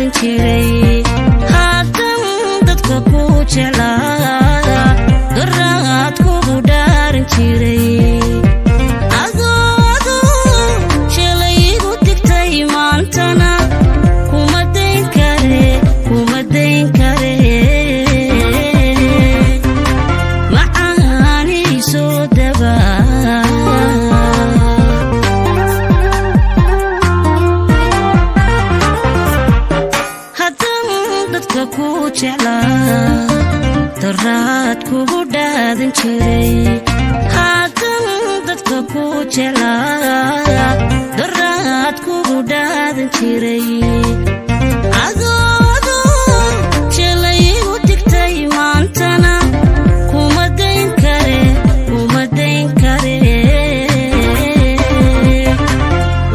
dhaadan jiray haatan dadka ku jeclaa daraad kugu dhaaran jiray adoo shalay igu digtay maantana kuma dayn kare macaani soo dabaa ku jeclaa daraad kugu dhaadan jiray haatan dadka ku jeclaa daraad kugu dhaadan jiray adoo shalay igu digtay maantana kuma dayn kare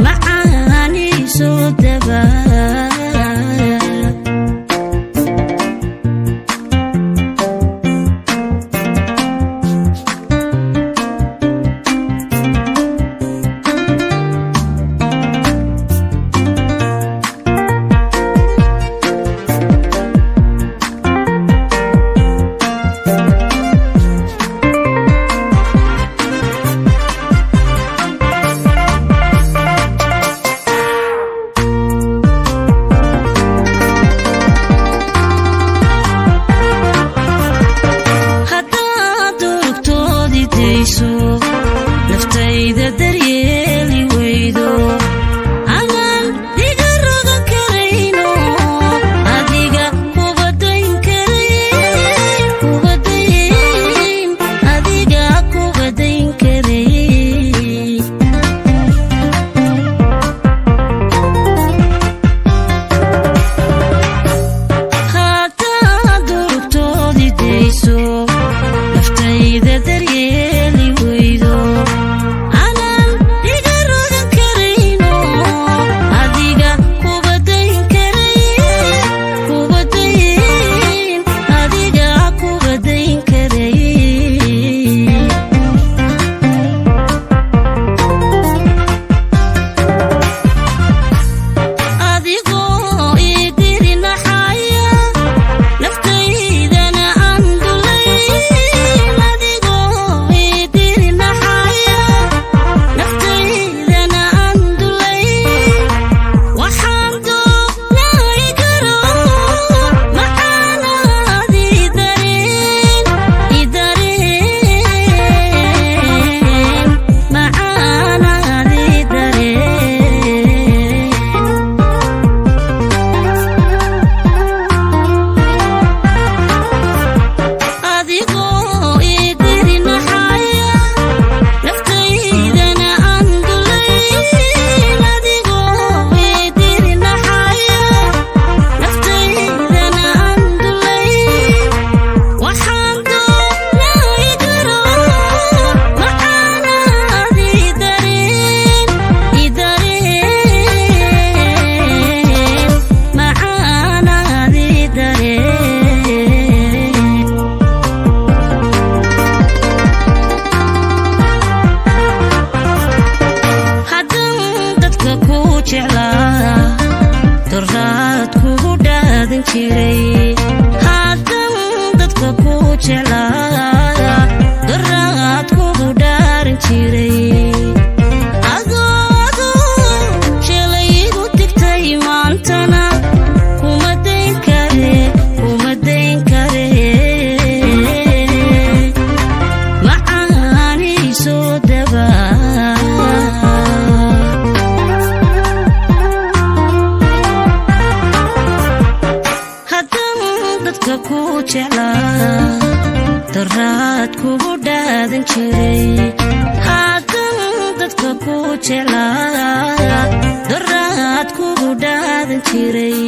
macaani soo dabaa naftayda daryeeli weydo anaan diga rogan karayno adiga kuba dayn karay hataa durugtoodi dayso naftayda daryeeli weydo anaan diga rogan karayno adiga kuba dayn karay adigoo ii diri naxaya naftaydana aan dulayn adigoo ii diri naxaya naftaydana aan dulayn waxaan doonay karo macaanaadii dareen macaanaadii dareen adigoo ii diri naxaya naftaydana aan dulayn adigoo ii diri naxaya naftaydana aan dulayn waxaan doonay karo macaanaadii dareen macaanaadii dareen haddaan dadka ku jeclaa daraad kugu dhaadan jiray haddaan dadka ku jeclaa daraad kugu dhaaran jiray adoo shalay igu digtay maantana kuma dayn kare macaani soo dabaa haddaan dadka ku jeclaa daraad kugu dhaadan jiray haatan dadka ku jeclaa daraad kugu dhaadan jiray